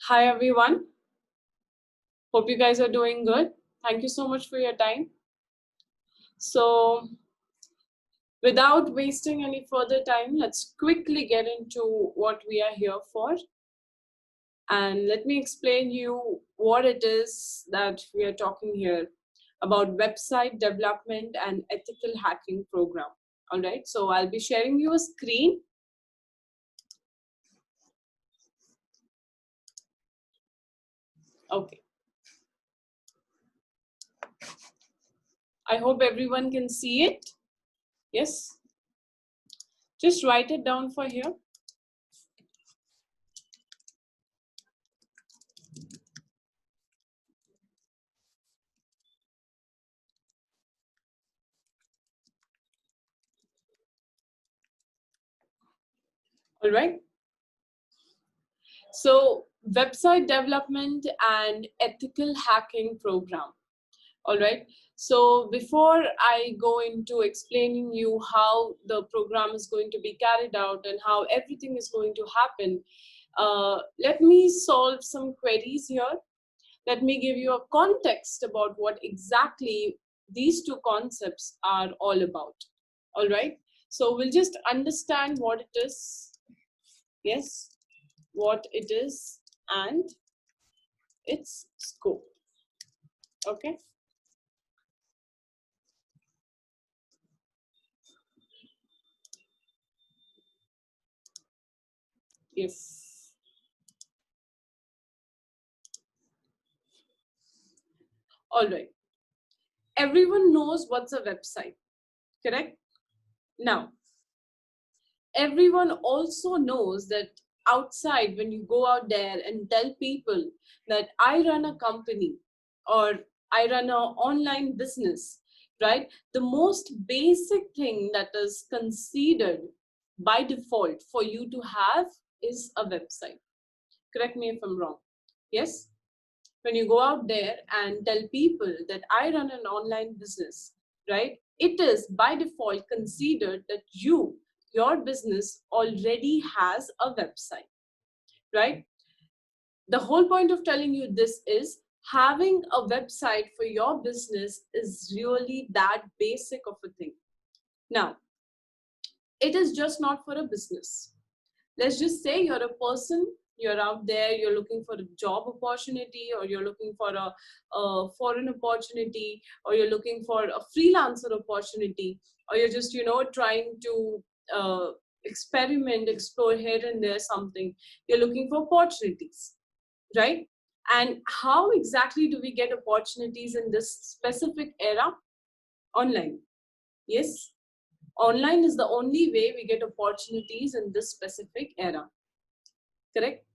Hi everyone. Hope you guys are doing good. Thank you so much for your time. So, without wasting any further time, let's quickly get into what we are here for. And let me explain you what it is that we are talking here about website development and ethical hacking program. All right. So, I'll be sharing you a screen. Okay. I hope everyone can see it. Yes. Just write it down for here. All right. So, website development and ethical hacking program. All right. So, before I go into explaining you how the program is going to be carried out and how everything is going to happen, let me solve some queries here. Let me give you a context about what exactly these two concepts are all about. All right. So, we'll just understand what it is. Yes, what it is and its scope. Okay. Yes. All right. Everyone knows what's a website, correct? Now, everyone also knows that outside, when you go out there and tell people that I run a company or I run an online business, right? The most basic thing that is considered by default for you to have is a website. Correct me if I'm wrong. Yes? When you go out there and tell people that I run an online business, right? It is by default considered that your business already has a website, right? The whole point of telling you this is having a website for your business is really that basic of a thing. Now, it is just not for a business. Let's just say you're a person, you're out there, you're looking for a job opportunity, or you're looking for a foreign opportunity, or you're looking for a freelancer opportunity, or you're just trying to experiment, explore here and there something. You're looking for opportunities, right? And how exactly do we get opportunities in this specific era? Online. Yes, online is the only way we get opportunities in this specific era. Correct?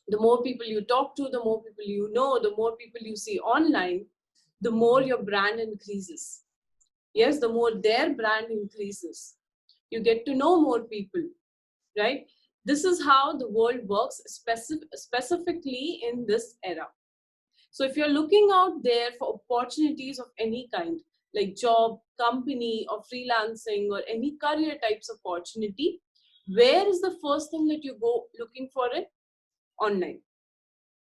The more people you talk to, the more people you know, the more people you see online, the more your brand increases. Yes, the more their brand increases. You get to know more people, right? This is how the world works, specifically in this era. So if you're looking out there for opportunities of any kind, like job, company, or freelancing, or any career types of opportunity, where is the first thing that you go looking for it? Online.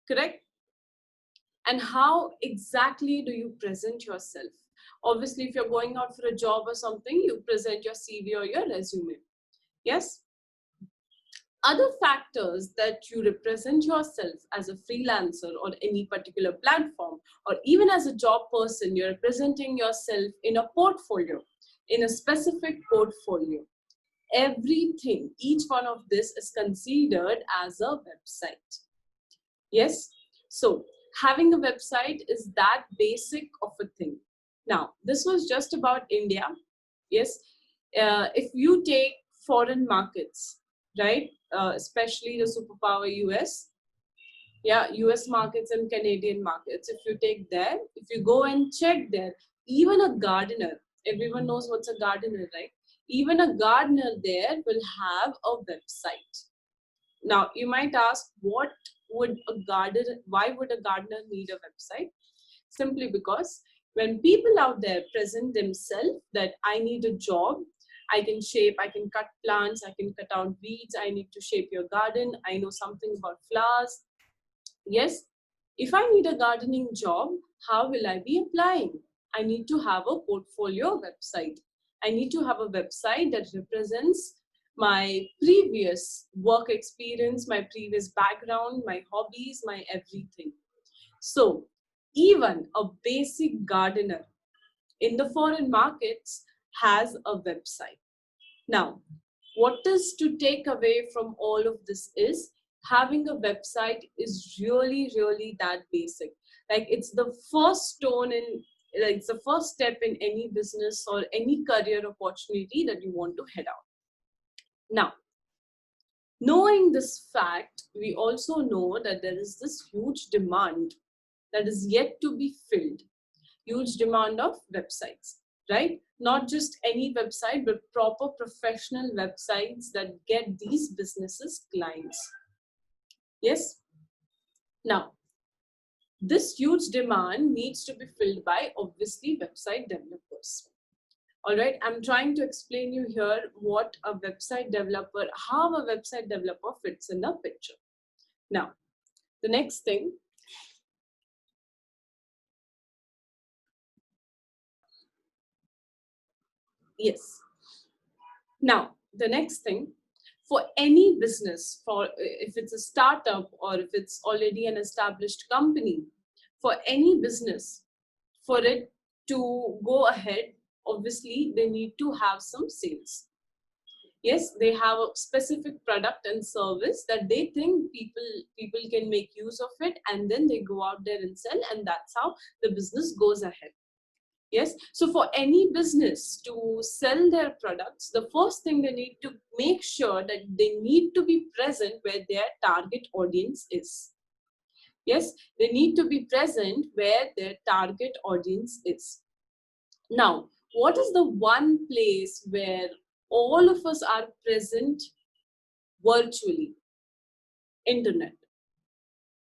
Correct? And how exactly do you present yourself? Obviously, if you're going out for a job or something, you present your CV or your resume. Yes? Other factors that you represent yourself as a freelancer or any particular platform, or even as a job person, you're representing yourself in a portfolio, in a specific portfolio. Everything, each one of this is considered as a website. Yes? So, having a website is that basic of a thing. Now, this was just about India. Yes? If you take foreign markets, right? Especially the superpower US, yeah, US markets and Canadian markets. If you take there, if you go and check there, even a gardener, everyone knows what's a gardener, right? Even a gardener there will have a website. Now, you might ask, why would a gardener need a website? Simply because when people out there present themselves that I need a job, I can shape, I can cut plants, I can cut out weeds, I need to shape your garden, I know something about flowers, Yes, if I need a gardening job, how will I be applying? I need to have a portfolio website. I need to have a website that represents my previous work experience, my previous background, my hobbies, my everything. So, even a basic gardener in the foreign markets has a website. Now, what is to take away from all of this is having a website is really that basic. Like it's the first stone in, like it's the first step in any business or any career opportunity that you want to head out. Now, knowing this fact, we also know that there is this huge demand that is yet to be filled. Huge demand of websites, right? Not just any website, but proper professional websites that get these businesses clients. Yes. Now, this huge demand needs to be filled by obviously website developers. All right, I'm trying to explain you here what a website developer, how a website developer fits in the picture. Now, the next thing, yes. Now, the next thing, for any business, for if it's a startup or if it's already an established company, for any business, for it to go ahead, obviously they need to have some sales. Yes, they have a specific product and service that they think people can make use of it, and then they go out there and sell, and that's how the business goes ahead. Yes, so for any business to sell their products, the first thing they need to make sure that they need to be present where their target audience is. Yes, they need to be present where their target audience is. Now, what is the one place where all of us are present virtually? Internet.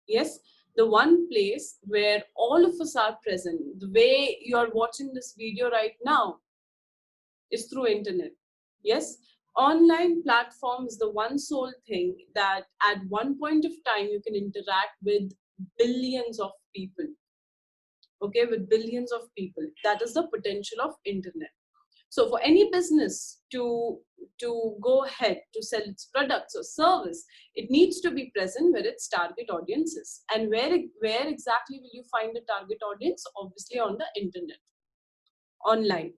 Yes, the one place where all of us are present, the way you are watching this video right now, is through internet. Yes, online platform is the one sole thing that at one point of time you can interact with billions of people. Okay, with billions of people. That is the potential of internet. So for any business to go ahead to sell its products or service, it needs to be present where its target audience is. And where exactly will you find the target audience? Obviously on the internet, online.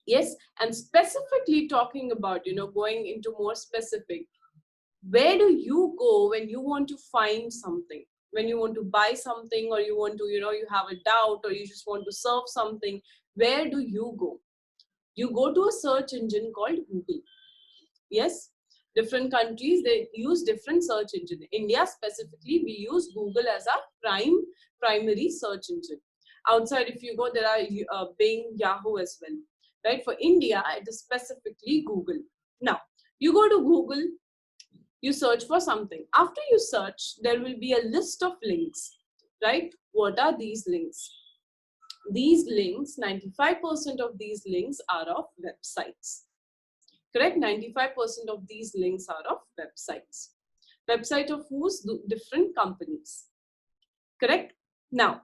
Yes, and specifically talking about, going into more specific, where do you go when you want to find something? When you want to buy something, or you want to, you have a doubt, or you just want to serve something, where do you go? You go to a search engine called Google. Yes, different countries, they use different search engine. India specifically, we use Google as our primary search engine. Outside, if you go, there are Bing, Yahoo as well. Right? For India, it is specifically Google. Now, you go to Google, you search for something. After you search, there will be a list of links. Right? What are these links? These links, 95% of these links are of websites. Correct? 95% of these links are of websites. Website of whose? Different companies. Correct? Now,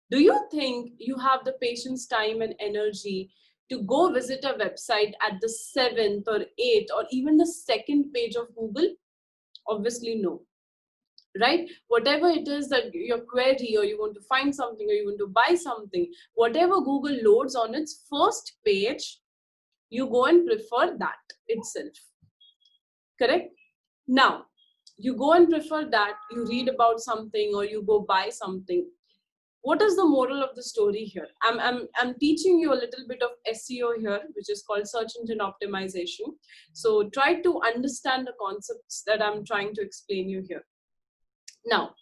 do you think you have the patience, time, and energy to go visit a website at the 7th or 8th or even the second page of Google? Obviously, no. Right? Whatever it is that your query, or you want to find something, or you want to buy something, whatever Google loads on its first page, you go and prefer that itself. Correct? Now, you go and prefer that, you read about something, or you go buy something. What is the moral of the story here? I'm teaching you a little bit of SEO here, which is called search engine optimization. So try to understand the concepts that I'm trying to explain you here. Now,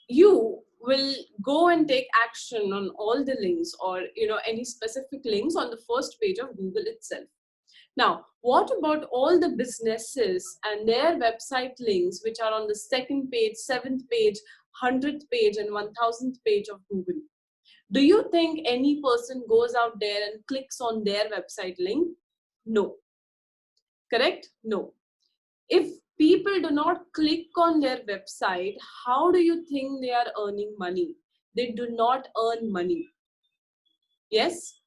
you will go and take action on all the links, or any specific links on the first page of Google itself. Now, what about all the businesses and their website links which are on the second page, 7th page, 100th page, and 1000th page of Google? Do you think any person goes out there and clicks on their website link? No. Correct? No. If people do not click on their website, how do you think they are earning money? They do not earn money. Yes.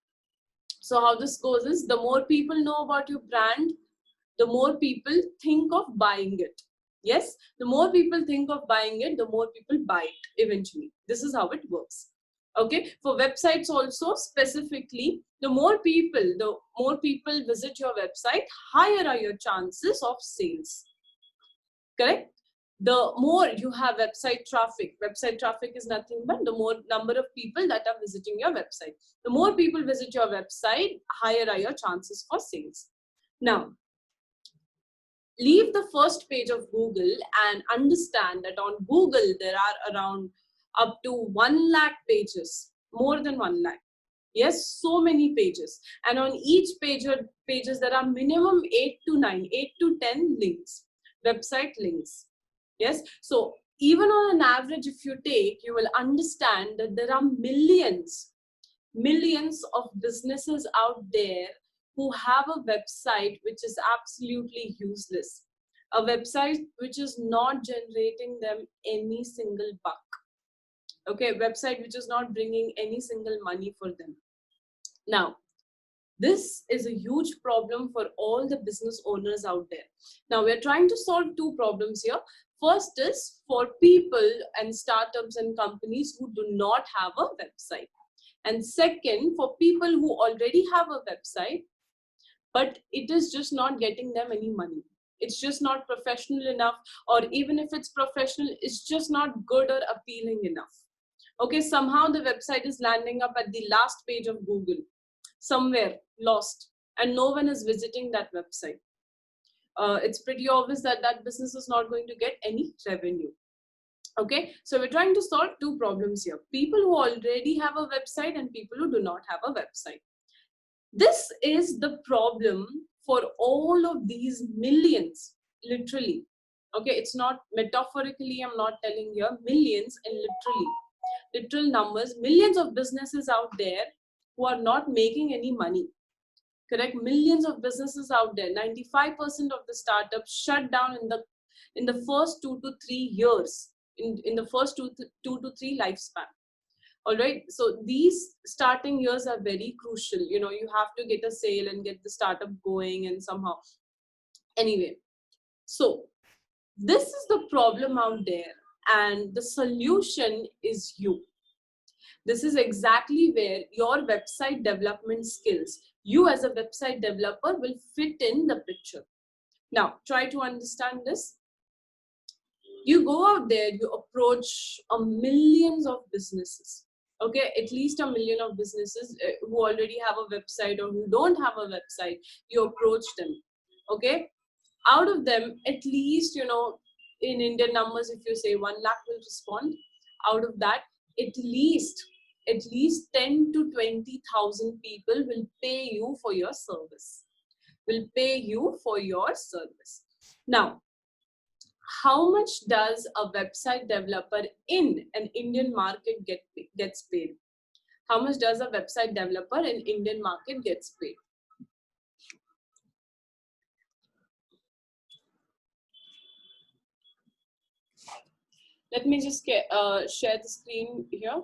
So how this goes is, the more people know about your brand, the more people think of buying it. Yes, the more people think of buying it, the more people buy it eventually. This is how it works. Okay, for websites also specifically, the more people visit your website, higher are your chances of sales. Correct? The more you have website traffic is nothing but the more number of people that are visiting your website. The more people visit your website, higher are your chances for sales. Now, leave the first page of Google and understand that on Google there are around up to 1 lakh pages, more than 1 lakh. Yes, so many pages. And on each pages there are minimum 8 to 10 links, website links. Yes, so even on an average, if you take, you will understand that there are millions of businesses out there who have a website which is absolutely useless, a website which is not generating them any single buck. Okay, website which is not bringing any single money for them. Now, this is a huge problem for all the business owners out there. Now, we're trying to solve two problems here. First is for people and startups and companies who do not have a website. And second, for people who already have a website, but it is just not getting them any money. It's just not professional enough, or even if it's professional, it's just not good or appealing enough. Okay, somehow the website is landing up at the last page of Google, somewhere lost, and no one is visiting that website. It's pretty obvious that that business is not going to get any revenue. Okay, so we're trying to solve two problems here: people who already have a website and people who do not have a website. This is the problem for all of these millions, literally. Okay, it's not metaphorically, I'm not telling you, millions and literal numbers, millions of businesses out there who are not making any money. Correct? Millions of businesses out there, 95% of the startups shut down in the first 2 to 3 years, in the first two to three lifespan. All right, so these starting years are very crucial. You know, you have to get a sale and get the startup going, and somehow, anyway, so this is the problem out there, and the solution is you. This is exactly where your website development skills, you as a website developer, will fit in the picture. Now, try to understand this. You go out there, you approach millions of businesses. Okay, at least 1 million of businesses who already have a website or who don't have a website. You approach them. Okay, out of them, at least, you know, in Indian numbers, if you say 1 lakh will respond, out of that, at least 10 to 20,000 people will pay you for your service. Now, how much does a website developer in an Indian market gets paid? How much does a website developer in Indian market gets paid? Let me just share the screen here.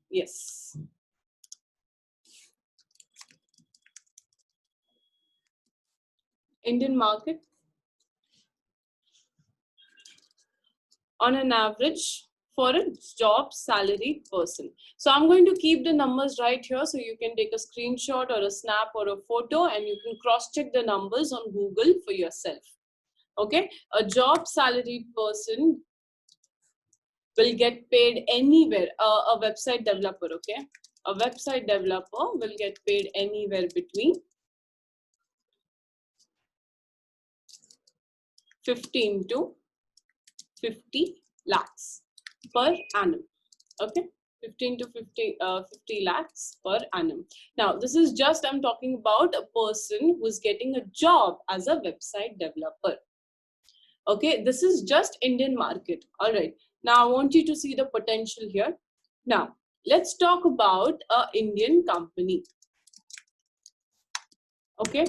Yes. Indian market, on an average, for a job salaried person. So I'm going to keep the numbers right here, so you can take a screenshot or a snap or a photo, and you can cross check the numbers on Google for yourself. Okay, a job salaried person will get paid anywhere. A website developer, okay, a website developer will get paid anywhere between 15 to 50 lakhs per annum. Okay, 15 to 50 lakhs per annum. Now, this is just, I'm talking about a person who's getting a job as a website developer. Okay, this is just Indian market. All right, now I want you to see the potential here. Now, let's talk about a Indian company. Okay,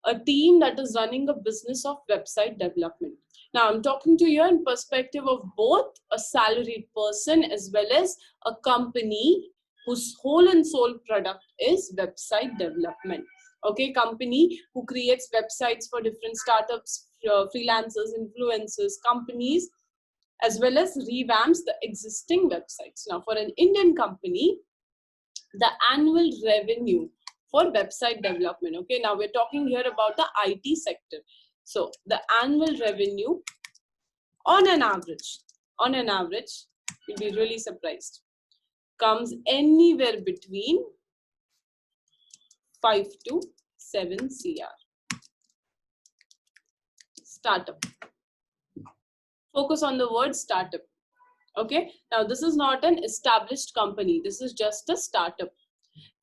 a team that is running a business of website development. Now I'm talking to you in perspective of both a salaried person as well as a company whose whole and sole product is website development. Okay, company who creates websites for different startups, freelancers, influencers, companies, as well as revamps the existing websites. Now for an Indian company, the annual revenue for website development. Okay, now we're talking here about the IT sector. So the annual revenue on an average, you'll be really surprised, comes anywhere between 5 to 7 CR. Startup. Focus on the word startup. Okay, now this is not an established company. This is just a startup.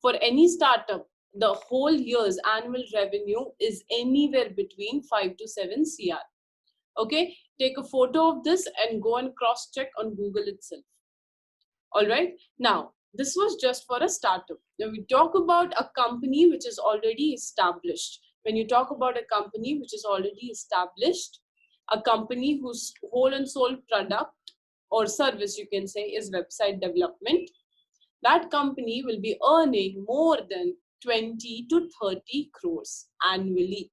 For any startup, the whole year's annual revenue is anywhere between 5 to 7 CR. Okay, take a photo of this and go and cross check on Google itself. All right, now this was just for a startup. Now we talk about a company which is already established. When you talk about a company which is already established, a company whose whole and sole product or service, you can say, is website development, that company will be earning more than 20 to 30 crores annually.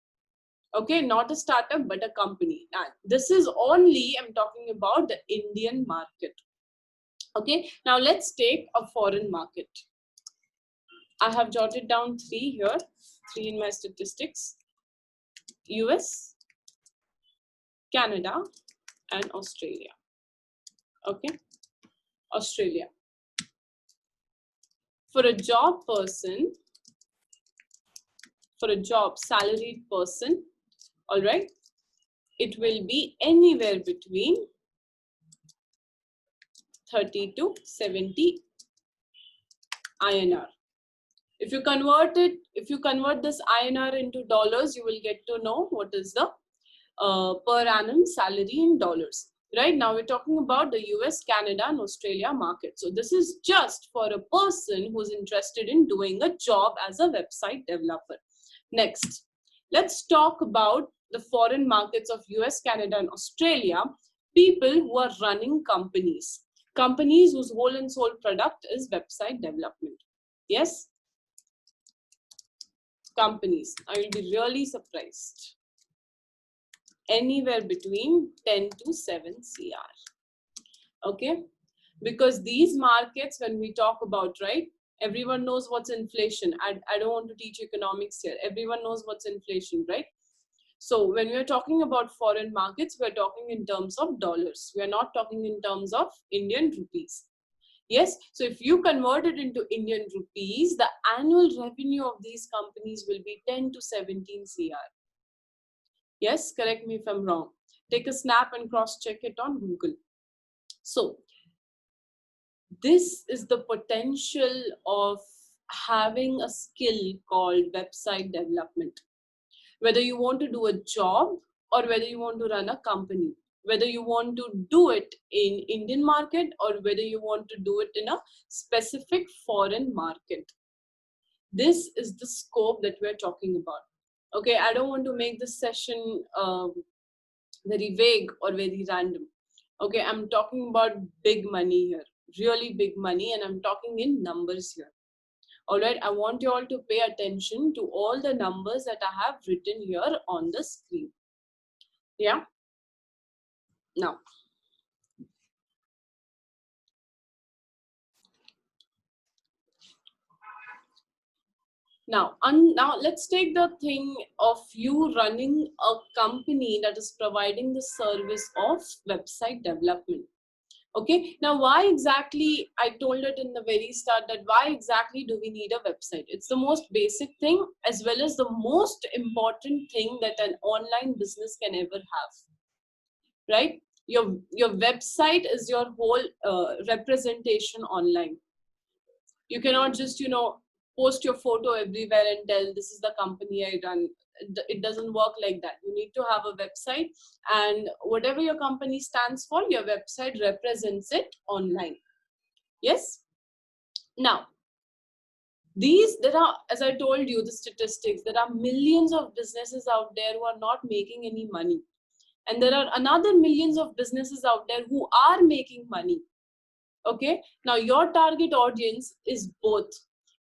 Okay, not a startup, but a company. And this is only, I'm talking about the Indian market. Okay, now let's take a foreign market. I have jotted down 3 here, 3 in my statistics. US, Canada, and Australia. Okay, Australia. For a job person, for a job salaried person, all right, it will be anywhere between 30 to 70 INR. If you convert this INR into dollars, you will get to know what is the per annum salary in dollars. Right now, we're talking about the US, Canada, and Australia market. So this is just for a person who's interested in doing a job as a website developer. Next, let's talk about the foreign markets of US, Canada, and Australia. People who are running companies. Companies whose whole and sole product is website development. Yes? Companies. I will be really surprised. Anywhere between 10 to 7 CR. Okay? Because these markets, when we talk about, right, everyone knows what's inflation. I don't want to teach economics here. Everyone knows what's inflation, right? So when we're talking about foreign markets, we're talking in terms of dollars. We're not talking in terms of Indian rupees. Yes, so if you convert it into Indian rupees, the annual revenue of these companies will be 10 to 17 CR. Yes, correct me if I'm wrong. Take a snap and cross-check it on Google. So this is the potential of having a skill called website development. Whether you want to do a job or whether you want to run a company, whether you want to do it in Indian market or whether you want to do it in a specific foreign market. This is the scope that we're talking about. Okay, I don't want to make this session very vague or very random. Okay, I'm talking about big money here, really big money, and I'm talking in numbers here. All right, I want you all to pay attention to all the numbers that I have written here on the screen. Yeah. Now, now let's take the thing of you running a company that is providing the service of website development. Okay, now why exactly, I told it in the very start that why exactly do we need a website? It's the most basic thing as well as the most important thing that an online business can ever have, right? Your website is your whole representation online. You cannot just, post your photo everywhere and tell this is the company I run. It doesn't work like that. You need to have a website, and whatever your company stands for, your website represents it online. Yes. Now, There are, as I told you, the statistics, there are millions of businesses out there who are not making any money. And there are another millions of businesses out there who are making money. Okay, now your target audience is both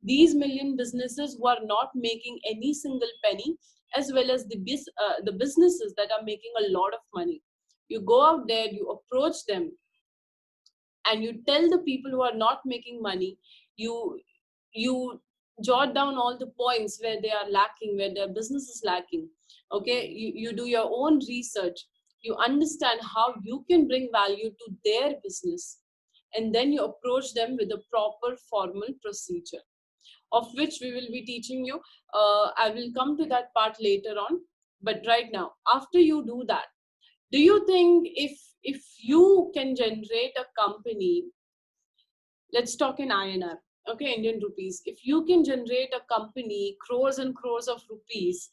these million businesses who are not making any single penny, as well as the businesses that are making a lot of money. You go out there, you approach them, and you tell the people who are not making money, you jot down all the points where they are lacking, where their business is lacking. Okay, you do your own research, you understand how you can bring value to their business, and then you approach them with a proper formal procedure, of which we will be teaching you. I will come to that part later on, but right now, after you do that, do you think if you can generate a company, let's talk in INR, okay, Indian rupees, if you can generate a company crores and crores of rupees,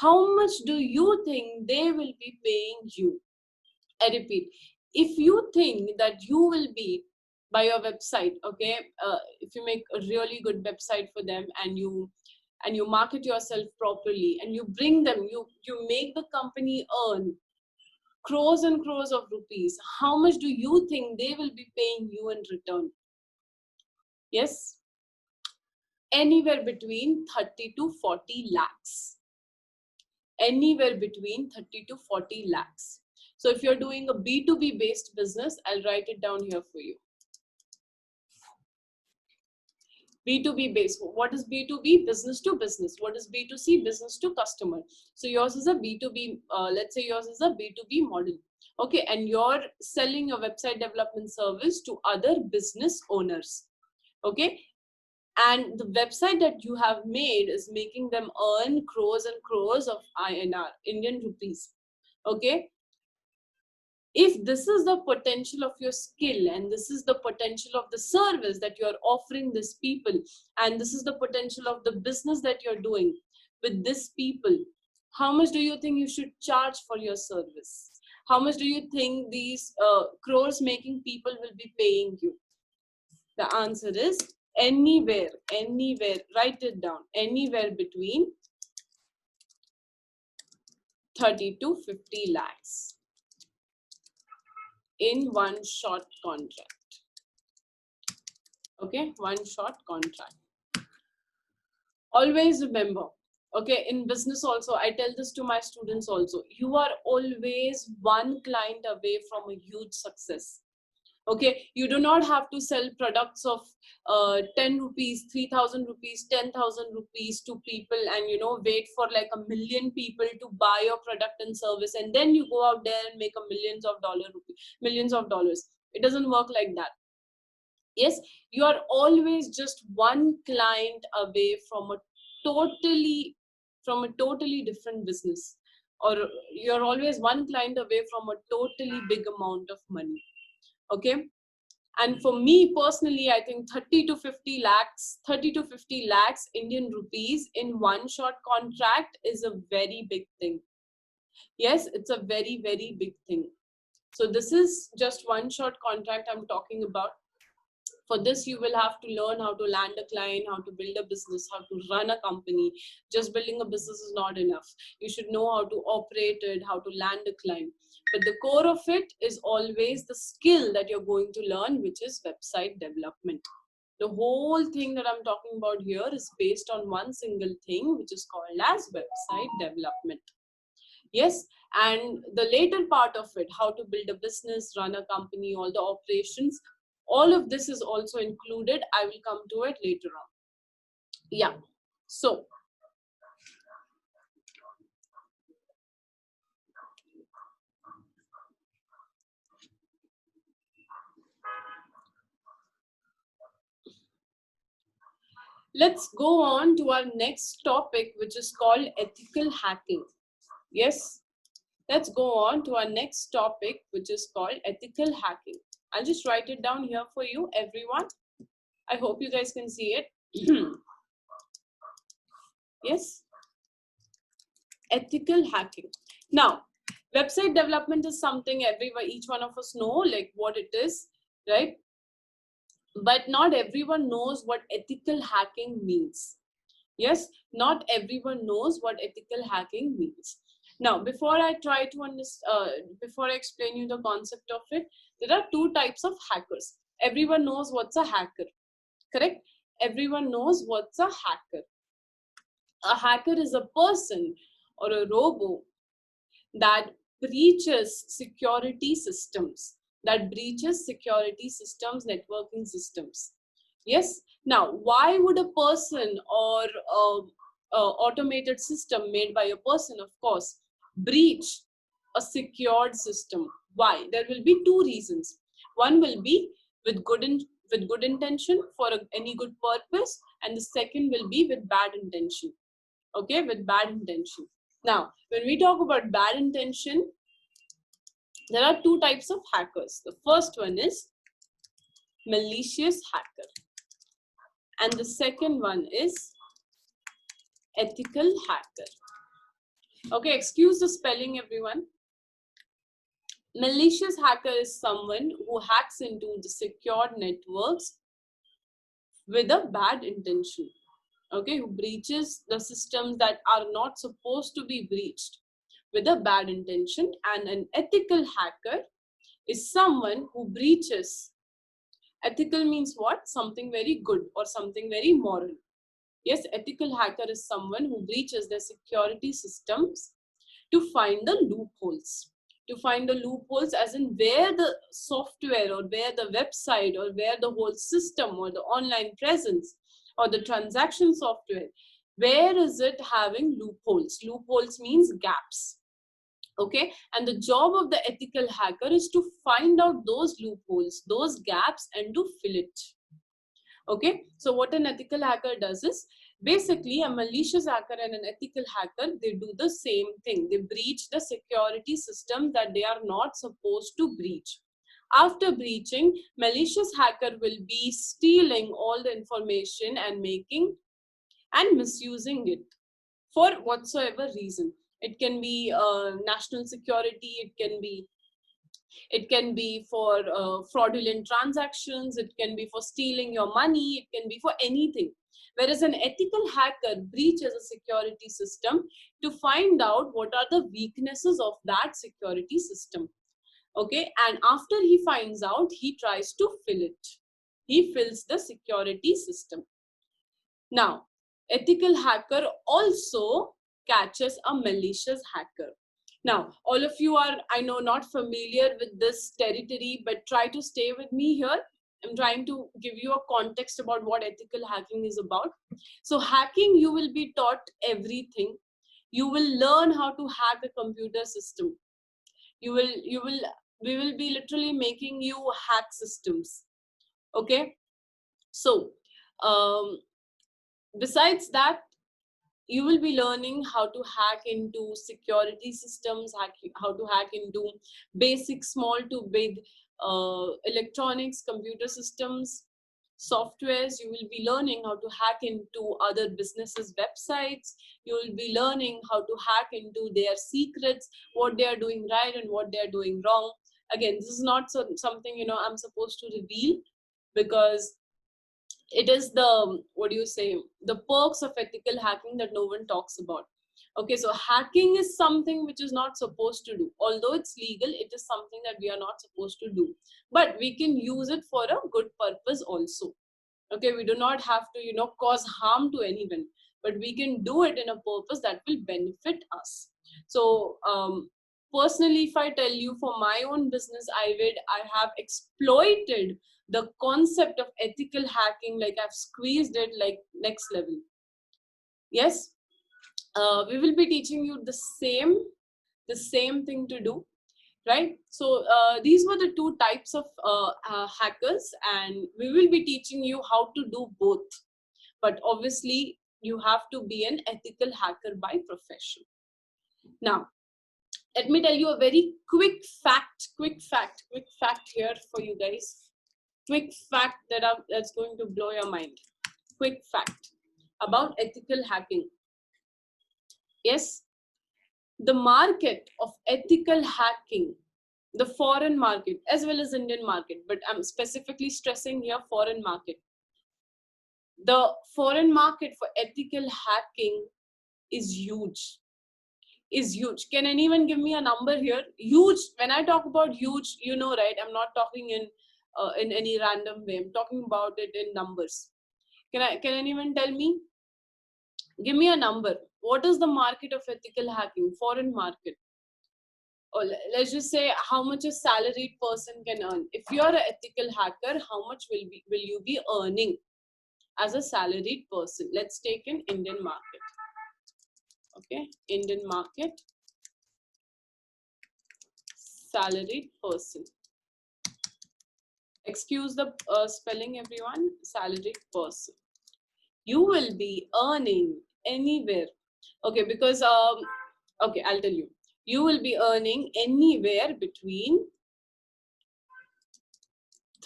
how much do you think they will be paying you? I repeat, if you think that you will be, by your website, okay, if you make a really good website for them, and you market yourself properly, and you bring them, you make the company earn crores and crores of rupees, how much do you think they will be paying you in return? Yes, anywhere between 30 to 40 lakhs. Anywhere between 30 to 40 lakhs. So if you're doing a B2B based business, I'll write it down here for you. B2B based. What is B2B? Business to business. What is B2C? Business to customer. So yours is a B2B, let's say yours is a B2B model. Okay, and you're selling your website development service to other business owners. Okay, and the website that you have made is making them earn crores and crores of INR, Indian rupees. Okay, if this is the potential of your skill, and this is the potential of the service that you're offering these people, and this is the potential of the business that you're doing with these people, how much do you think you should charge for your service? How much do you think these crores making people will be paying you? The answer is anywhere, write it down, anywhere between 30 to 50 lakhs in one short contract. Okay, one short contract. Always remember, okay, in business also, I tell this to my students also, you are always one client away from a huge success. Okay, you do not have to sell products of 10 rupees, 3,000 rupees, 10,000 rupees to people, and wait for like a million people to buy your product and service, and then you go out there and make a millions of dollars. It doesn't work like that. Yes, you are always just one client away from a totally different business, or you're always one client away from a totally big amount of money. Okay, and for me personally, I think 30 to 50 lakhs Indian rupees in one short contract is a very big thing. Yes, it's a very, very big thing. So this is just one short contract I'm talking about. For this, you will have to learn how to land a client, how to build a business, how to run a company. Just building a business is not enough. You should know how to operate it, how to land a client. But the core of it is always the skill that you're going to learn, which is website development. The whole thing that I'm talking about here is based on one single thing, which is called as website development. Yes, and the later part of it, how to build a business, run a company, all the operations, all of this is also included. I will come to it later on. Yeah, so let's go on to our next topic, which is called ethical hacking. Yes, let's go on to our next topic, which is called ethical hacking. I'll just write it down here for you, everyone. I hope you guys can see it. Yes, ethical hacking. Now, website development is something each one of us know, like what it is, right? but not everyone knows what ethical hacking means. Yes, not everyone knows what ethical hacking means. Now, before I try to understand, before I explain you the concept of it, there are two types of hackers. Everyone knows what's a hacker, correct? Everyone knows what's a hacker. A hacker is a person or a robot that breaches security systems, networking systems. Yes. Now, why would a person or a automated system made by a person, of course, breach a secured system? Why? There will be two reasons. One will be with with good intention for any good purpose, and the second will be with bad intention. Okay, with bad intention. Now, when we talk about bad intention, there are two types of hackers. The first one is malicious hacker, and the second one is ethical hacker. Okay, excuse the spelling, everyone. Malicious hacker is someone who hacks into the secured networks with a bad intention. Okay, who breaches the systems that are not supposed to be breached with a bad intention. And an ethical hacker is someone who breaches. Ethical means what? Something very good or something very moral. Yes, ethical hacker is someone who breaches their security systems to find the loopholes. To find the loopholes as in where the software or where the website or where the whole system or the online presence or the transaction software, where is it having loopholes? Loopholes means gaps. Okay, and the job of the ethical hacker is to find out those loopholes, those gaps, and to fill it. Okay, so what an ethical hacker does is, basically a malicious hacker and an ethical hacker, they do the same thing. They breach the security system that they are not supposed to breach. After breaching, malicious hacker will be stealing all the information and making and misusing it for whatsoever reason. It can be national security, it can be for fraudulent transactions, it can be for stealing your money, it can be for anything. Whereas an ethical hacker breaches a security system to find out what are the weaknesses of that security system. Okay, and after he finds out, he tries to fill it. He fills the security system. Now, ethical hacker also catches a malicious hacker. Now, all of you are, I know, not familiar with this territory, but try to stay with me here. I'm trying to give you a context about what ethical hacking is about. So, hacking, you will be taught everything. You will learn how to hack a computer system. We will be literally making you hack systems. Okay. So, besides that, you will be learning how to hack into security systems, how to hack into basic small to big electronics, computer systems, softwares. You will be learning how to hack into other businesses' websites. You will be learning how to hack into their secrets, what they are doing right and what they are doing wrong. Again, this is not something I'm supposed to reveal, because it is the, what do you say, the perks of ethical hacking that no one talks about. Okay, so hacking is something which is not supposed to do. Although it's legal, it is something that we are not supposed to do, but we can use it for a good purpose also. Okay, we do not have to cause harm to anyone, but we can do it in a purpose that will benefit us. So personally, if I tell you, for my own business AYVID, I have exploited the concept of ethical hacking, like I've squeezed it like next level. Yes, we will be teaching you the same thing to do, right? So these were the two types of hackers, and we will be teaching you how to do both. But obviously, you have to be an ethical hacker by profession. Now, let me tell you a very quick fact here for you guys. Quick fact that's going to blow your mind. Quick fact about ethical hacking. Yes, the market of ethical hacking the foreign market as well as Indian market, but I'm specifically stressing here foreign market. The foreign market for ethical hacking is huge. Is huge. Can anyone give me a number here? Huge. When I talk about huge, you know, right? I'm not talking in any random way. I'm talking about it in numbers. Can anyone tell me? Give me a number. What is the market of ethical hacking? Foreign market. Or let's just say how much a salaried person can earn. If you're an ethical hacker, how much will you be earning as a salaried person? Let's take an Indian market. Okay, Indian market, salaried person. Excuse the spelling, everyone. Salaried person. You will be earning anywhere. Okay, because okay, I'll tell you. You will be earning anywhere between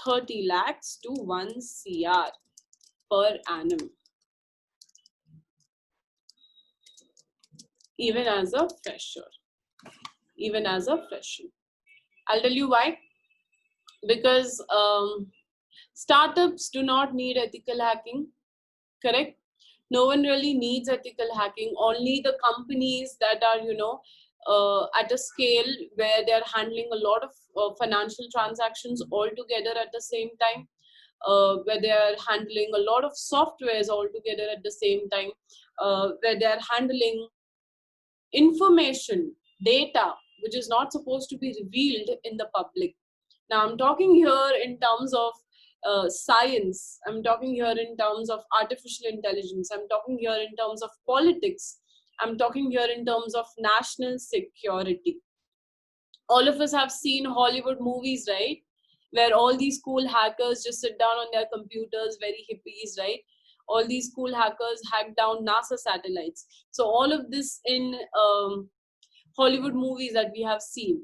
30 lakhs to 1 CR per annum, even as a fresher. Even as a fresher. I'll tell you why. Because startups do not need ethical hacking, correct? No one really needs ethical hacking. Only the companies that are, you know, at a scale where they're handling a lot of financial transactions all together at the same time, where they are handling a lot of softwares all together at the same time, where they are handling information, data, which is not supposed to be revealed in the public. Now, I'm talking here in terms of science. I'm talking here in terms of artificial intelligence. I'm talking here in terms of politics. I'm talking here in terms of national security. All of us have seen Hollywood movies, right? Where all these cool hackers just sit down on their computers, very hippies, right? All these cool hackers hack down NASA satellites. So all of this in Hollywood movies that we have seen.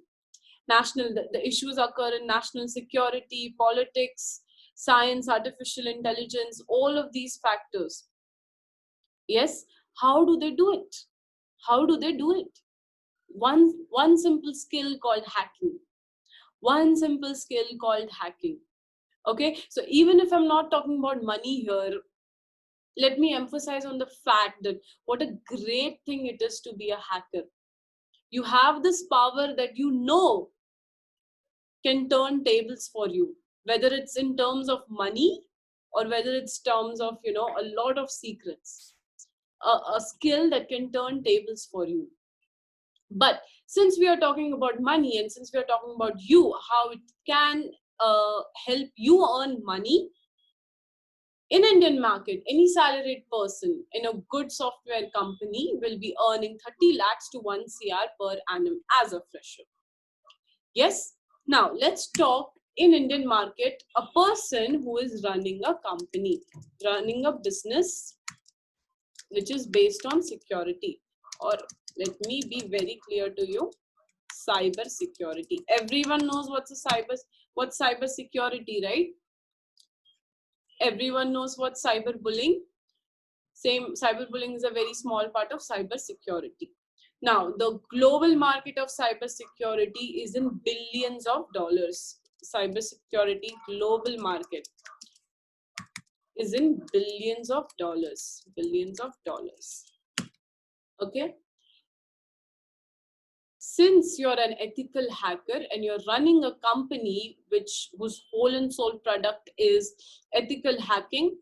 The issues occur in national security, politics, science, artificial intelligence, all of these factors. Yes, how do they do it? How do they do it? One simple skill called hacking. One simple skill called hacking. Okay, so even if I'm not talking about money here, let me emphasize on the fact that what a great thing it is to be a hacker. You have this power that you know can turn tables for you, whether it's in terms of money or whether it's terms of, you know, a lot of secrets, a skill that can turn tables for you. But since we are talking about money, and since we are talking about you, how it can help you earn money in Indian market, any salaried person in a good software company will be earning 30 lakhs to 1 CR per annum as a fresher. Yes. Now let's talk in Indian market, a person who is running a company, running a business which is based on security, or let me be very clear to you, cyber security. Everyone knows what's cyber security, right? Everyone knows what cyberbullying. Same, cyberbullying is a very small part of cyber security. Now, the global market of cybersecurity is in billions of dollars. Cybersecurity global market is in billions of dollars. Billions of dollars. Okay. Since you're an ethical hacker and you're running a company whose whole and sole product is ethical hacking,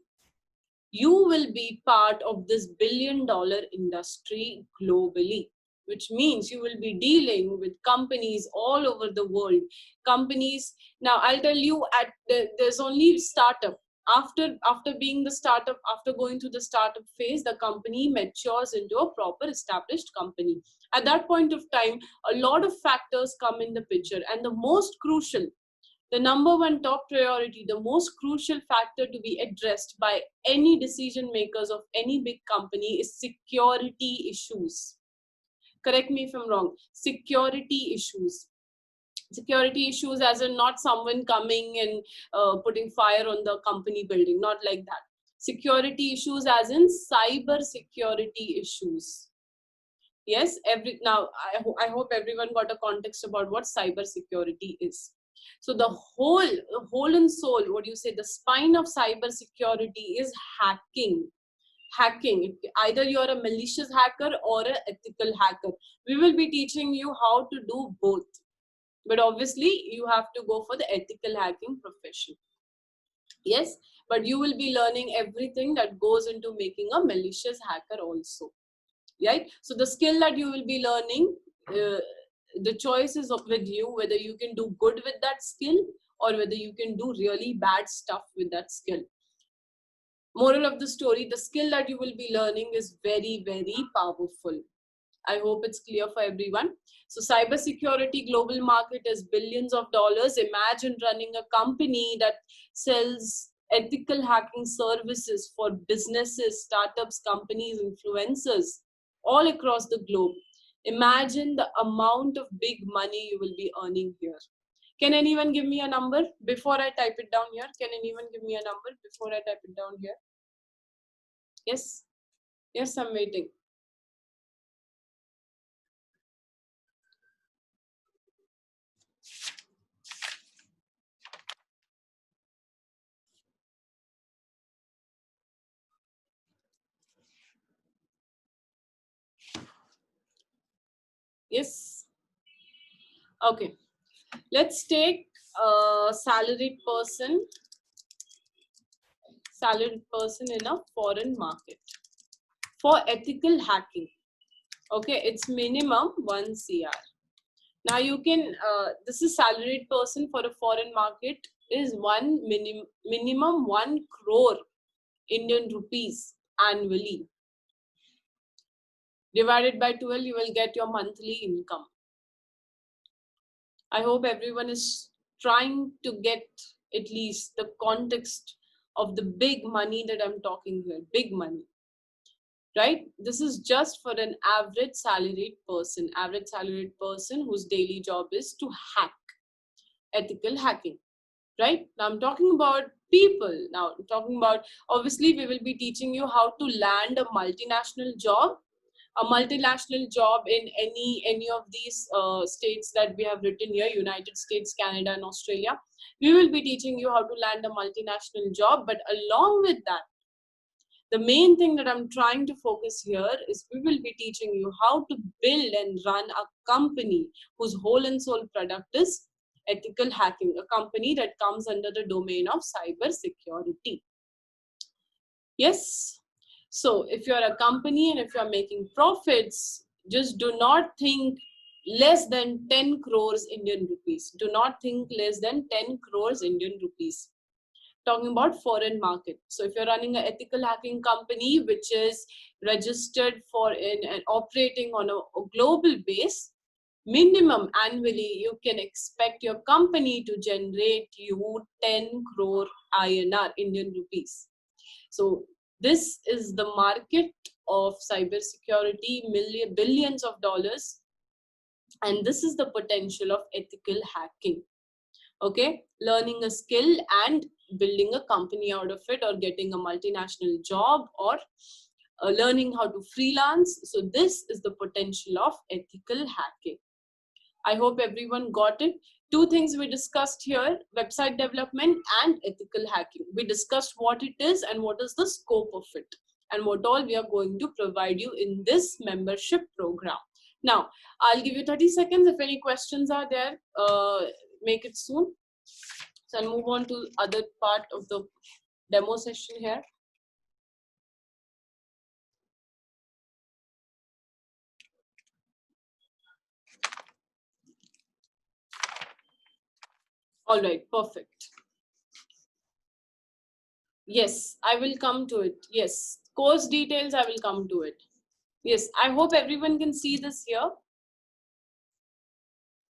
you will be part of this billion-dollar industry globally, which means you will be dealing with companies all over the world. Companies, now I'll tell you, there's only startup. After being the startup, after going through the startup phase, the company matures into a proper established company. At that point of time, a lot of factors come in the picture, and the most crucial, the number one top priority, the most crucial factor to be addressed by any decision makers of any big company is security issues. Correct me if I'm wrong. Security issues. Security issues as in not someone coming and putting fire on the company building, not like that. Security issues as in cyber security issues. Yes, now I hope everyone got a context about what cyber security is. So the whole and soul, what do you say, the spine of cyber security is hacking. Hacking. Either you're a malicious hacker or an ethical hacker. We will be teaching you how to do both. But obviously, you have to go for the ethical hacking profession. Yes, but you will be learning everything that goes into making a malicious hacker also. Right? So the skill that you will be learning, the choice is with you, whether you can do good with that skill or whether you can do really bad stuff with that skill. Moral of the story, the skill that you will be learning is very, very powerful. I hope it's clear for everyone. So cybersecurity global market is billions of dollars. Imagine running a company that sells ethical hacking services for businesses, startups, companies, influencers all across the globe. Imagine the amount of big money you will be earning here. Can anyone give me a number before I type it down here? Can anyone give me a number before I type it down here? Yes? Yes, I'm waiting. Yes? Okay. Let's take a salaried person in a foreign market for ethical hacking. Okay, it's minimum 1 CR. Now you can, this is salaried person for a foreign market is minimum 1 crore Indian rupees annually. Divided by 12, you will get your monthly income. I hope everyone is trying to get at least the context of the big money that I'm talking here. Big money, right? This is just for an average salaried person whose daily job is to hack, ethical hacking, right? Now I'm talking about people. Now I'm talking about, obviously we will be teaching you how to land a multinational job, in any of these states that we have written here, United States, Canada and Australia. We will be teaching you how to land a multinational job, but along with that, the main thing that I'm trying to focus here is we will be teaching you how to build and run a company whose whole and soul product is ethical hacking, a company that comes under the domain of cyber security. Yes. So if you're a company and if you're making profits, just do not think less than 10 crores Indian rupees. Do not think less than 10 crores Indian rupees. Talking about foreign market. So if you're running an ethical hacking company, which is registered for and operating on a global base, minimum annually, you can expect your company to generate you 10 crore INR, Indian rupees. So this is the market of cybersecurity, billions of dollars, and this is the potential of ethical hacking. Okay, learning a skill and building a company out of it, or getting a multinational job, or learning how to freelance. So this is the potential of ethical hacking. I hope everyone got it. Two things we discussed here: website development and ethical hacking. We discussed what it is and what is the scope of it, and what all we are going to provide you in this membership program. Now, I'll give you 30 seconds. If any questions are there, make it soon. So I'll move on to other part of the demo session here. All right, perfect. Yes, I will come to it. Yes, course details, I will come to it. Yes, I hope everyone can see this here.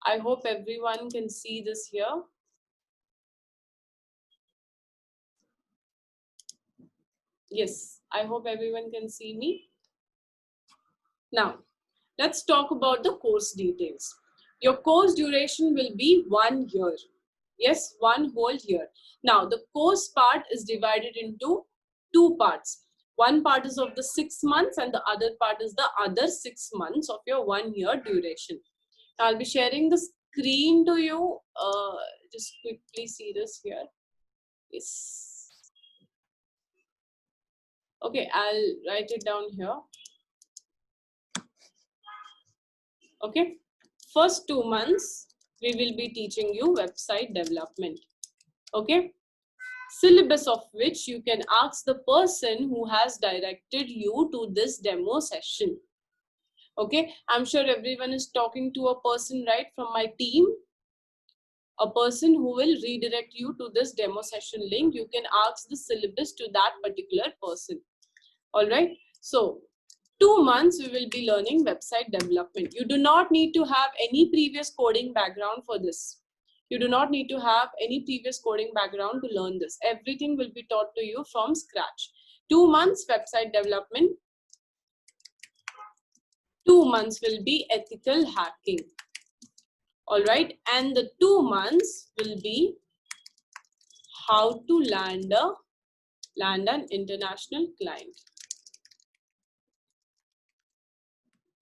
I hope everyone can see this here. Yes, I hope everyone can see me. Now, let's talk about the course details. Your course duration will be 1 year. Yes, 1 whole year. Now, the course part is divided into 2 parts. One part is of the 6 months and the other part is the other 6 months of your 1 year duration. I'll be sharing the screen to you. Just quickly see this here. Yes. Okay, I'll write it down here. Okay. First 2 months, we will be teaching you website development. Okay. Syllabus of which you can ask the person who has directed you to this demo session. Okay. I'm sure everyone is talking to a person, right, from my team. A person who will redirect you to this demo session link. You can ask the syllabus to that particular person. All right. So 2 months we will be learning website development. You do not need to have any previous coding background for this. You do not need to have any previous coding background to learn this. Everything will be taught to you from scratch. 2 months website development. 2 months will be ethical hacking. All right. And the 2 months will be how to land an international client.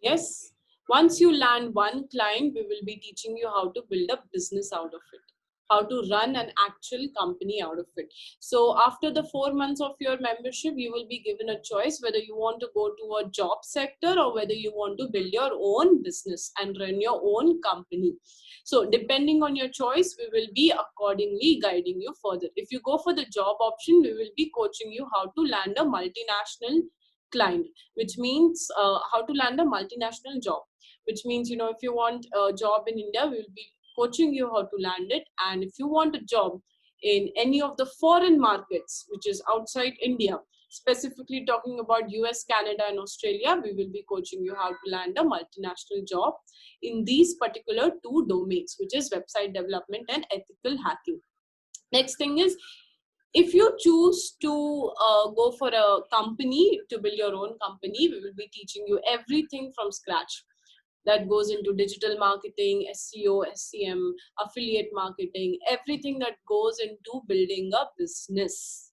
Yes, once you land one client, we will be teaching you how to build a business out of it, how to run an actual company out of it. So after the 4 months of your membership, you will be given a choice whether you want to go to a job sector or whether you want to build your own business and run your own company. So depending on your choice, we will be accordingly guiding you further. If you go for the job option, we will be coaching you how to land a multinational client, which means how to land a multinational job, which means, you know, if you want a job in India, we will be coaching you how to land it. And if you want a job in any of the foreign markets, which is outside India, specifically talking about US, Canada, and Australia, we will be coaching you how to land a multinational job in these particular 2 domains, which is website development and ethical hacking. Next thing is, if you choose to go for a company, to build your own company, we will be teaching you everything from scratch. That goes into digital marketing, SEO, SEM, affiliate marketing, everything that goes into building a business.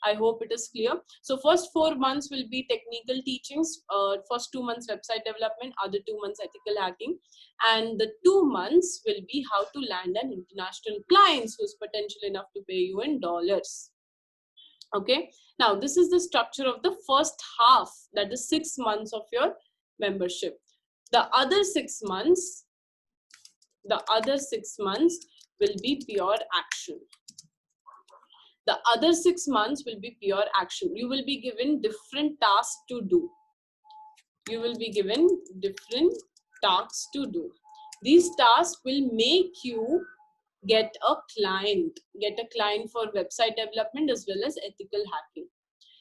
I hope it is clear. So first 4 months will be technical teachings, first 2 months website development, other 2 months ethical hacking, and the 2 months will be how to land an international clients who's potential enough to pay you in dollars. Okay, now this is the structure of the first half, that is 6 months of your membership. The other 6 months will be pure action. The other 6 months will be pure action. You will be given different tasks to do. You will be given different tasks to do. These tasks will make you get a client for website development as well as ethical hacking.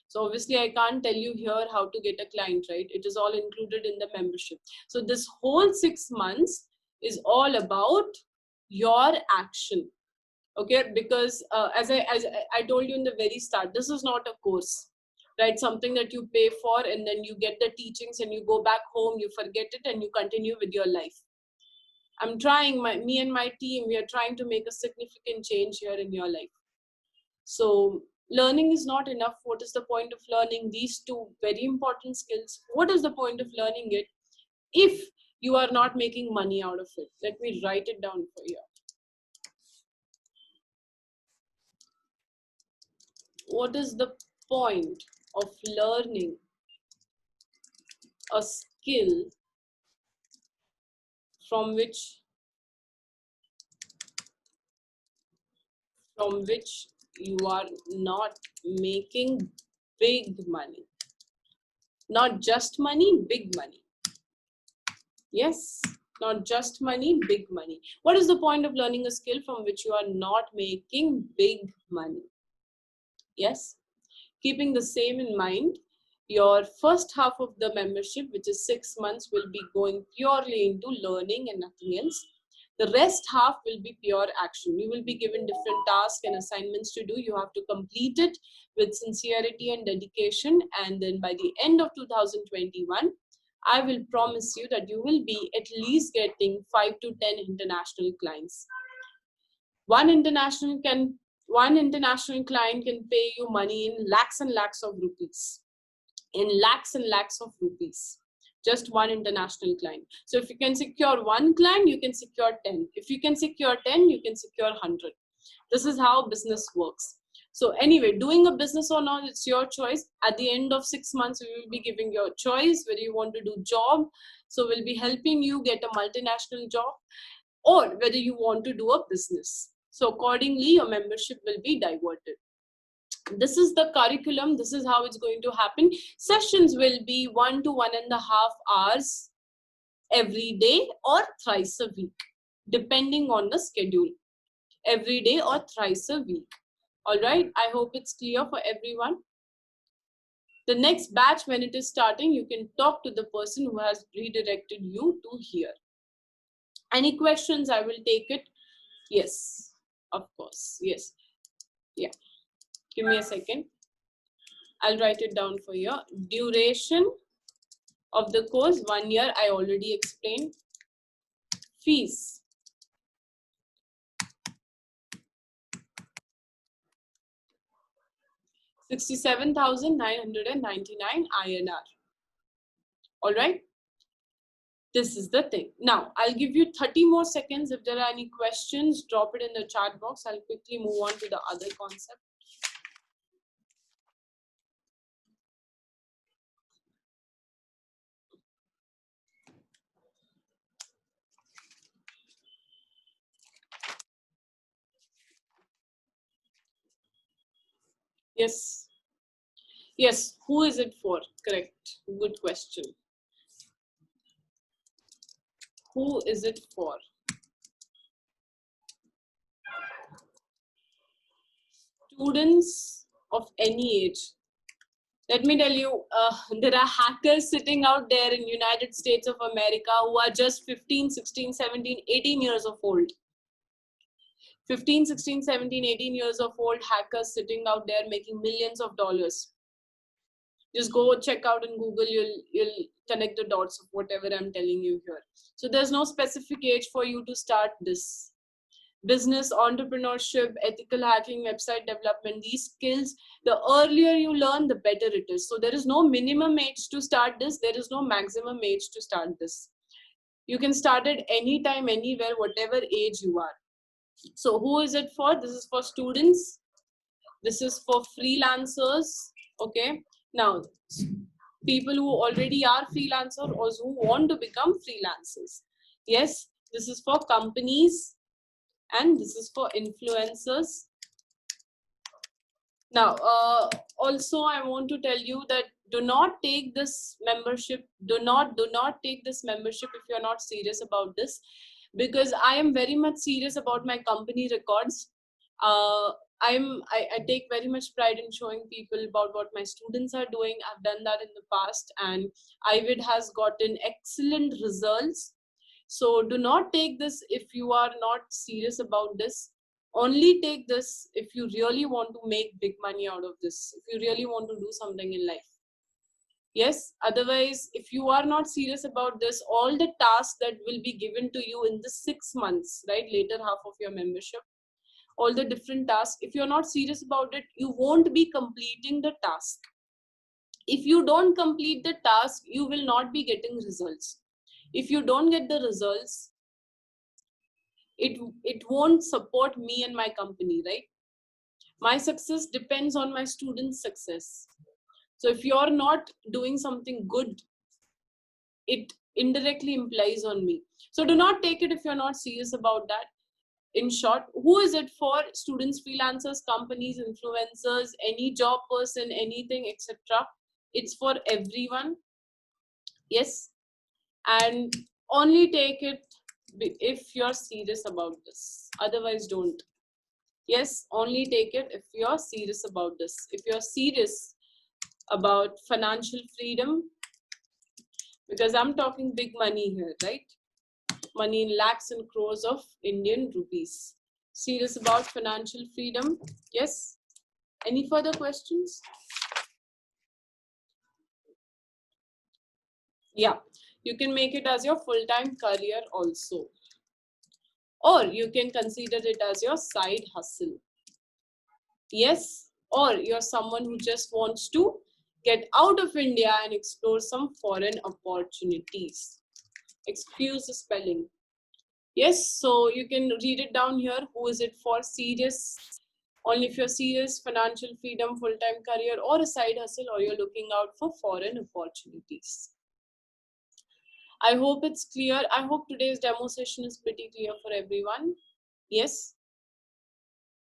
So obviously I can't tell you here how to get a client, right? It is all included in the membership. So this whole 6 months is all about your action. Okay, because as I told you in the very start, this is not a course, right? Something that you pay for and then you get the teachings and you go back home, you forget it and you continue with your life. I'm trying, me and my team, we are trying to make a significant change here in your life. So learning is not enough. What is the point of learning these 2 very important skills? What is the point of learning it if you are not making money out of it? Let me write it down for you. What is the point of learning a skill from which you are not making big money? Not just money, big money. Yes, not just money, big money. What is the point of learning a skill from which you are not making big money? Yes, keeping the same in mind, your first half of the membership, which is 6 months, will be going purely into learning and nothing else. The rest half will be pure action. You will be given different tasks and assignments to do. You have to complete it with sincerity and dedication. And then by the end of 2021, I will promise you that you will be at least getting 5 to 10 international clients. One international can one international client can pay you money in lakhs and lakhs of rupees. In lakhs and lakhs of rupees. Just one international client. So if you can secure one client, you can secure 10. If you can secure 10, you can secure 100. This is how business works. So anyway, doing a business or not, it's your choice. At the end of 6 months, we will be giving your choice whether you want to do job. So we'll be helping you get a multinational job, or whether you want to do a business. So accordingly, your membership will be diverted. This is the curriculum. This is how it's going to happen. Sessions will be 1 to 1.5 hours every day or thrice a week, depending on the schedule. Every day or thrice a week. All right. I hope it's clear for everyone. The next batch, when it is starting, you can talk to the person who has redirected you to here. Any questions? I will take it. Yes, of course. Yes. Yeah. Give me a second. I'll write it down for you. Duration of the course, 1 year. I already explained. Fees. $67,999 INR. All right. This is the thing. Now, I'll give you 30 more seconds. If there are any questions, drop it in the chat box. I'll quickly move on to the other concept. Yes. Yes. Who is it for? Correct. Good question. Who is it for? Students of any age. Let me tell you, there are hackers sitting out there in United States of America who are just 15, 16, 17, 18 years of old. 15, 16, 17, 18 years of old hackers sitting out there making millions of dollars. Just go check out in Google, you'll connect the dots of whatever I'm telling you here. So there's no specific age for you to start this. Business, entrepreneurship, ethical hacking, website development, these skills, the earlier you learn, the better it is. So there is no minimum age to start this. There is no maximum age to start this. You can start it anytime, anywhere, whatever age you are. So who is it for? This is for students. This is for freelancers. Okay. Now, people who already are freelancers or who want to become freelancers. Yes, this is for companies. And this is for influencers. Now, also I want to tell you that do not take this membership. Do not take this membership if you're not serious about this, because I am very much serious about my company records. I take very much pride in showing people about what my students are doing. I've done that in the past, and AYVID has gotten excellent results. So do not take this if you are not serious about this. Only take this if you really want to make big money out of this, if you really want to do something in life. Yes, otherwise, if you are not serious about this, all the tasks that will be given to you in the 6 months, right, later half of your membership, all the different tasks, if you're not serious about it, you won't be completing the task. If you don't complete the task, you will not be getting results. If you don't get the results, it won't support me and my company, right? My success depends on my students' success. So if you're not doing something good, it indirectly implies on me. So do not take it if you're not serious about that. In short, who is it for? Students, freelancers, companies, influencers, any job person, anything, etc. It's for everyone. Yes. And only take it if you're serious about this. Otherwise, don't. Yes, only take it if you're serious about this. If you're serious about financial freedom, because I'm talking big money here, right? Money in lakhs and crores of Indian rupees. Serious about financial freedom? Yes. Any further questions? Yeah, you can make it as your full-time career also. Or you can consider it as your side hustle. Yes, or you're someone who just wants to get out of India and explore some foreign opportunities. Excuse the spelling. Yes, so you can read it down here. Who is it for? Serious. Only if you're serious, financial freedom, full-time career, or a side hustle, or you're looking out for foreign opportunities. I hope it's clear. I hope today's demo session is pretty clear for everyone. Yes.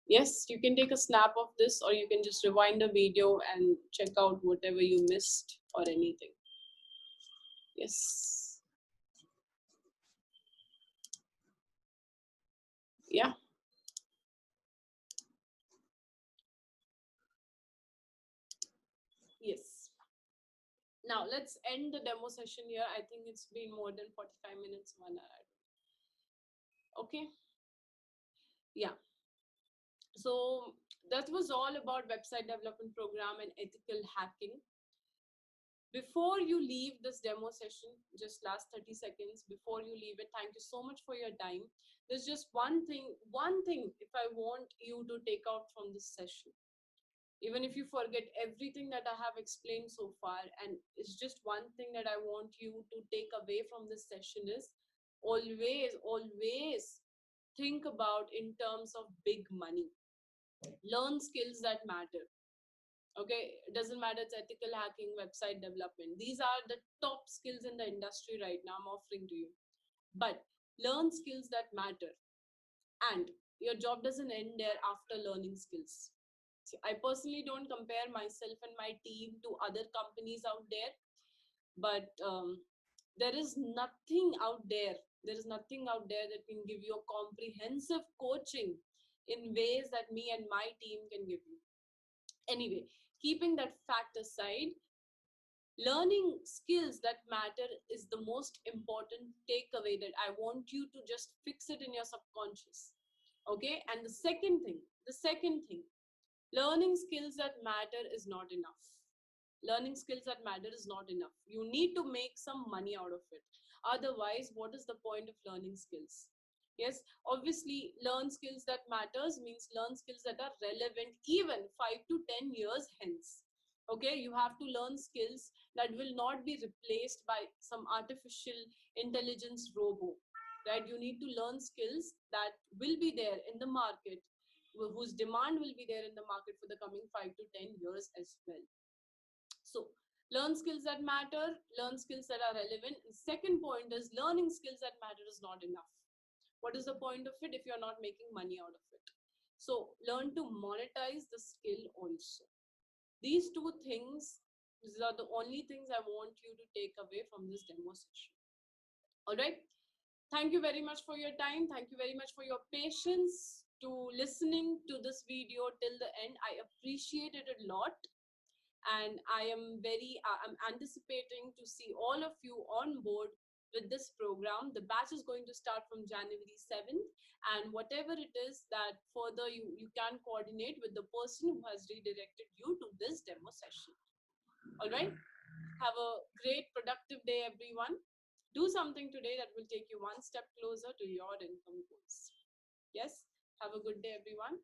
Yes, you can take a snap of this, or you can just rewind the video and check out whatever you missed or anything. Yes. Yeah. Yes. Now let's end the demo session here. I think it's been more than 45 minutes, 1 hour. Okay. Yeah. So that was all about website development program and ethical hacking. Before you leave this demo session, just last 30 seconds before you leave it, thank you so much for your time. There's just one thing if I want you to take out from this session, even if you forget everything that I have explained so far, and it's just one thing that I want you to take away from this session is always think about in terms of big money. Learn skills that matter. Okay, it doesn't matter, it's ethical hacking, website development, these are the top skills in the industry right now I'm offering to you. But learn skills that matter, and your job doesn't end there after learning skills. See, I personally don't compare myself and my team to other companies out there, but there is nothing out there that can give you a comprehensive coaching in ways that me and my team can give you. Anyway, keeping that fact aside, learning skills that matter is the most important takeaway that I want you to just fix it in your subconscious. Okay, and the second thing, learning skills that matter is not enough. Learning skills that matter is not enough. You need to make some money out of it. Otherwise, what is the point of learning skills? Yes, obviously, learn skills that matters means learn skills that are relevant even 5 to 10 years hence. Okay, you have to learn skills that will not be replaced by some artificial intelligence robo, right? You need to learn skills that will be there in the market, whose demand will be there in the market for the coming 5 to 10 years as well. So learn skills that matter, learn skills that are relevant. The second point is learning skills that matter is not enough. What is the point of it if you're not making money out of it? So learn to monetize the skill also. These two things, these are the only things I want you to take away from this demo session. All right. Thank you very much for your time. Thank you very much for your patience to listening to this video till the end. I appreciate it a lot, and I'm anticipating to see all of you on board with this program. The batch is going to start from January 7th, and whatever it is that further you can coordinate with the person who has redirected you to this demo session. All right, have a great productive day, everyone. Do something today that will take you one step closer to your income goals. Yes, have a good day, everyone.